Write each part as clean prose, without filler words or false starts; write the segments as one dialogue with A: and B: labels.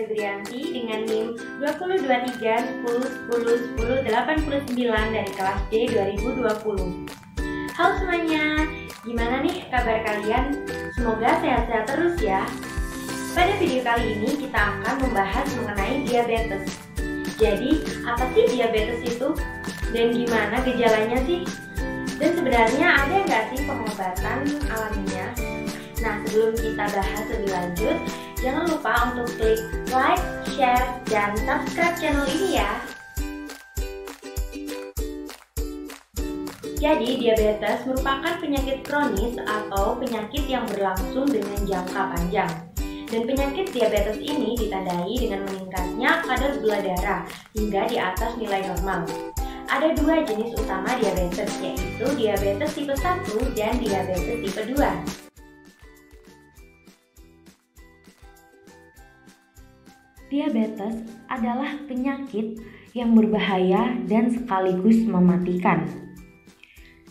A: Febrianti dengan NIM 202310101089 dari kelas D 2020. Halo semuanya, gimana nih kabar kalian? Semoga sehat-sehat terus ya. Pada video kali ini kita akan membahas mengenai diabetes. Jadi, apa sih diabetes itu? Dan gimana gejalanya sih? Dan sebenarnya ada nggak sih pengobatan alaminya? Nah, sebelum kita bahas lebih lanjut, jangan lupa untuk klik like, share, dan subscribe channel ini ya. Jadi, diabetes merupakan penyakit kronis atau penyakit yang berlangsung dengan jangka panjang. Dan penyakit diabetes ini ditandai dengan meningkatnya kadar gula darah hingga di atas nilai normal. Ada dua jenis utama diabetes, yaitu diabetes tipe 1 dan diabetes tipe 2.
B: Diabetes adalah penyakit yang berbahaya dan sekaligus mematikan.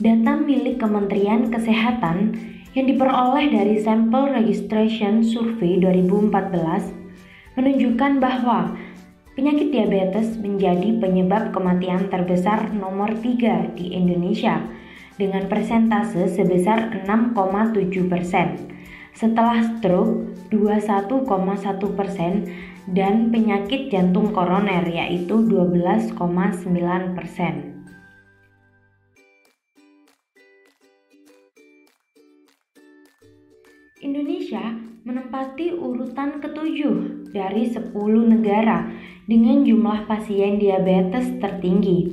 B: Data milik Kementerian Kesehatan yang diperoleh dari Sample Registration Survey 2014 menunjukkan bahwa penyakit diabetes menjadi penyebab kematian terbesar nomor 3 di Indonesia dengan persentase sebesar 6,7%, setelah stroke 21,1% dan penyakit jantung koroner yaitu 12,9%. Indonesia menempati urutan ke-7 dari 10 negara dengan jumlah pasien diabetes tertinggi.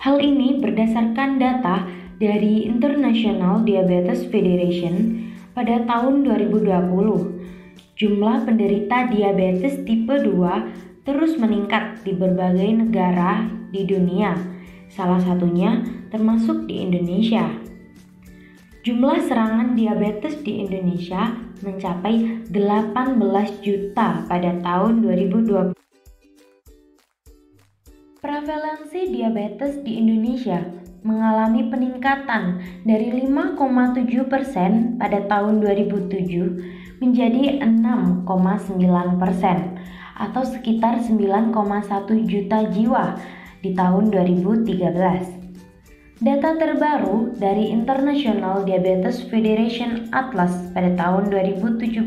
B: Hal ini berdasarkan data dari International Diabetes Federation pada tahun 2020. Jumlah penderita diabetes tipe 2 terus meningkat di berbagai negara di dunia, salah satunya termasuk di Indonesia. Jumlah serangan diabetes di Indonesia mencapai 18 juta pada tahun 2020. Prevalensi diabetes di Indonesia mengalami peningkatan dari 5,7% pada tahun 2007 menjadi 6,9% atau sekitar 9,1 juta jiwa di tahun 2013. Data terbaru dari International Diabetes Federation Atlas pada tahun 2017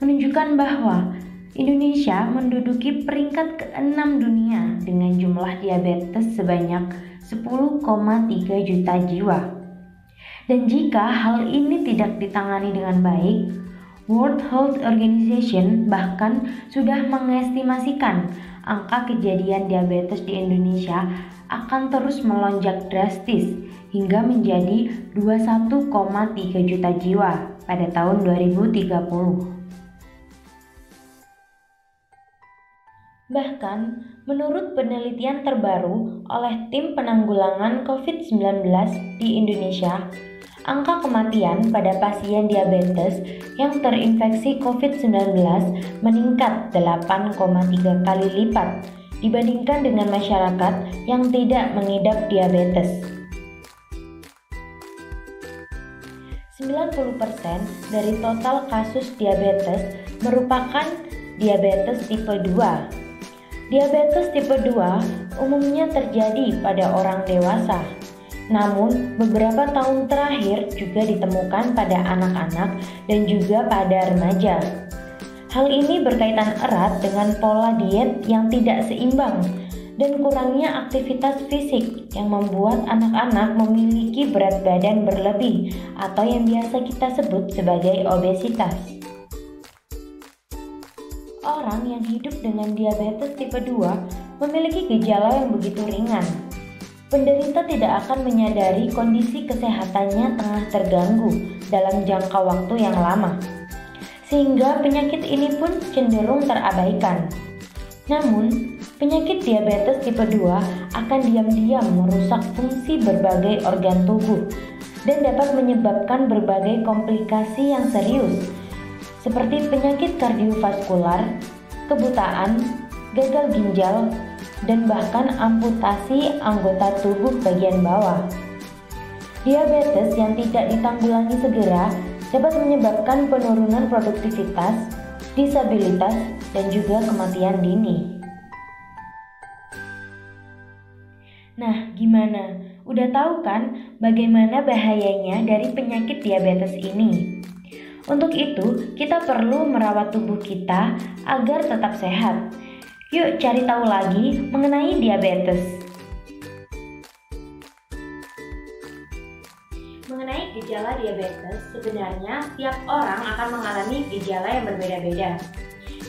B: menunjukkan bahwa Indonesia menduduki peringkat ke-6 dunia dengan jumlah diabetes sebanyak 10,3 juta jiwa. Dan jika hal ini tidak ditangani dengan baik, World Health Organization bahkan sudah mengestimasikan angka kejadian diabetes di Indonesia akan terus melonjak drastis hingga menjadi 21,3 juta jiwa pada tahun 2030. Bahkan, menurut penelitian terbaru oleh Tim Penanggulangan COVID-19 di Indonesia, angka kematian pada pasien diabetes yang terinfeksi COVID-19 meningkat 8,3 kali lipat dibandingkan dengan masyarakat yang tidak mengidap diabetes. 90% dari total kasus diabetes merupakan diabetes tipe 2. Diabetes tipe 2 umumnya terjadi pada orang dewasa. Namun, beberapa tahun terakhir juga ditemukan pada anak-anak dan juga pada remaja. Hal ini berkaitan erat dengan pola diet yang tidak seimbang dan kurangnya aktivitas fisik yang membuat anak-anak memiliki berat badan berlebih atau yang biasa kita sebut sebagai obesitas. Orang yang hidup dengan diabetes tipe 2 memiliki gejala yang begitu ringan. Penderita tidak akan menyadari kondisi kesehatannya tengah terganggu dalam jangka waktu yang lama, sehingga penyakit ini pun cenderung terabaikan. Namun, penyakit diabetes tipe 2 akan diam-diam merusak fungsi berbagai organ tubuh dan dapat menyebabkan berbagai komplikasi yang serius, seperti penyakit kardiovaskular, kebutaan, gagal ginjal, dan bahkan amputasi anggota tubuh bagian bawah. Diabetes yang tidak ditanggulangi segera dapat menyebabkan penurunan produktivitas, disabilitas, dan juga kematian dini. Nah, gimana? Udah tahu kan bagaimana bahayanya dari penyakit diabetes ini? Untuk itu, kita perlu merawat tubuh kita agar tetap sehat. Yuk cari tahu lagi mengenai diabetes.
A: Mengenai gejala diabetes, sebenarnya setiap orang akan mengalami gejala yang berbeda-beda.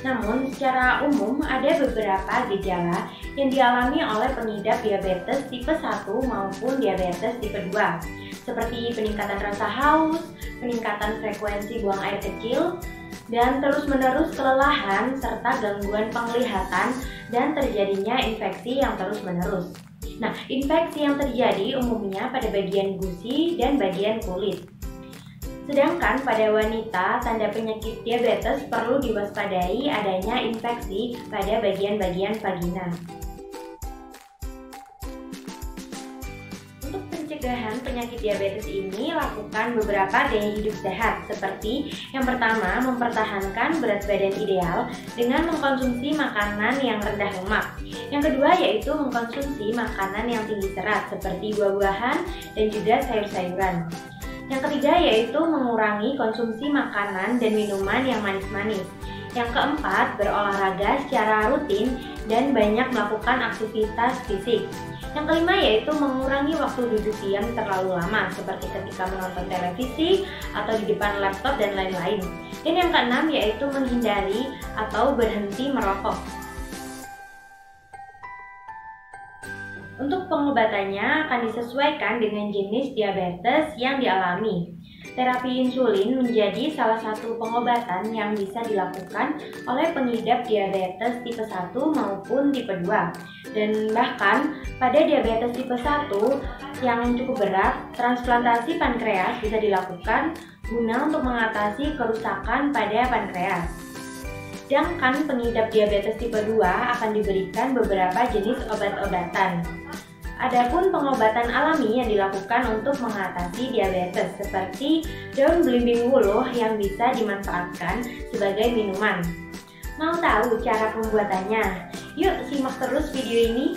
A: Namun, secara umum ada beberapa gejala yang dialami oleh pengidap diabetes tipe 1 maupun diabetes tipe 2, seperti peningkatan rasa haus, peningkatan frekuensi buang air kecil, dan terus-menerus kelelahan serta gangguan penglihatan dan terjadinya infeksi yang terus-menerus. Nah, infeksi yang terjadi umumnya pada bagian gusi dan bagian kulit. Sedangkan pada wanita, tanda penyakit diabetes perlu diwaspadai adanya infeksi pada bagian-bagian vagina. Untuk pencegahan penyakit diabetes ini, lakukan beberapa gaya hidup sehat, seperti yang pertama, mempertahankan berat badan ideal dengan mengkonsumsi makanan yang rendah lemak. Yang kedua yaitu mengkonsumsi makanan yang tinggi serat, seperti buah-buahan dan juga sayur-sayuran. Yang ketiga yaitu mengurangi konsumsi makanan dan minuman yang manis-manis. Yang keempat, berolahraga secara rutin dan banyak melakukan aktivitas fisik. Yang kelima yaitu mengurangi waktu duduk diam terlalu lama, seperti ketika menonton televisi atau di depan laptop dan lain-lain. Dan yang keenam yaitu menghindari atau berhenti merokok. Untuk pengobatannya akan disesuaikan dengan jenis diabetes yang dialami. Terapi insulin menjadi salah satu pengobatan yang bisa dilakukan oleh pengidap diabetes tipe 1 maupun tipe 2. Dan bahkan pada diabetes tipe 1 yang cukup berat, transplantasi pankreas bisa dilakukan guna untuk mengatasi kerusakan pada pankreas. Sedangkan pengidap diabetes tipe 2 akan diberikan beberapa jenis obat-obatan. Adapun pengobatan alami yang dilakukan untuk mengatasi diabetes seperti daun belimbing wuluh yang bisa dimanfaatkan sebagai minuman. Mau tahu cara pembuatannya? Yuk simak terus video ini.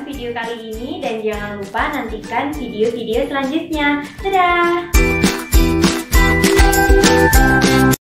A: Video kali ini dan jangan lupa nantikan video-video selanjutnya. Dadah!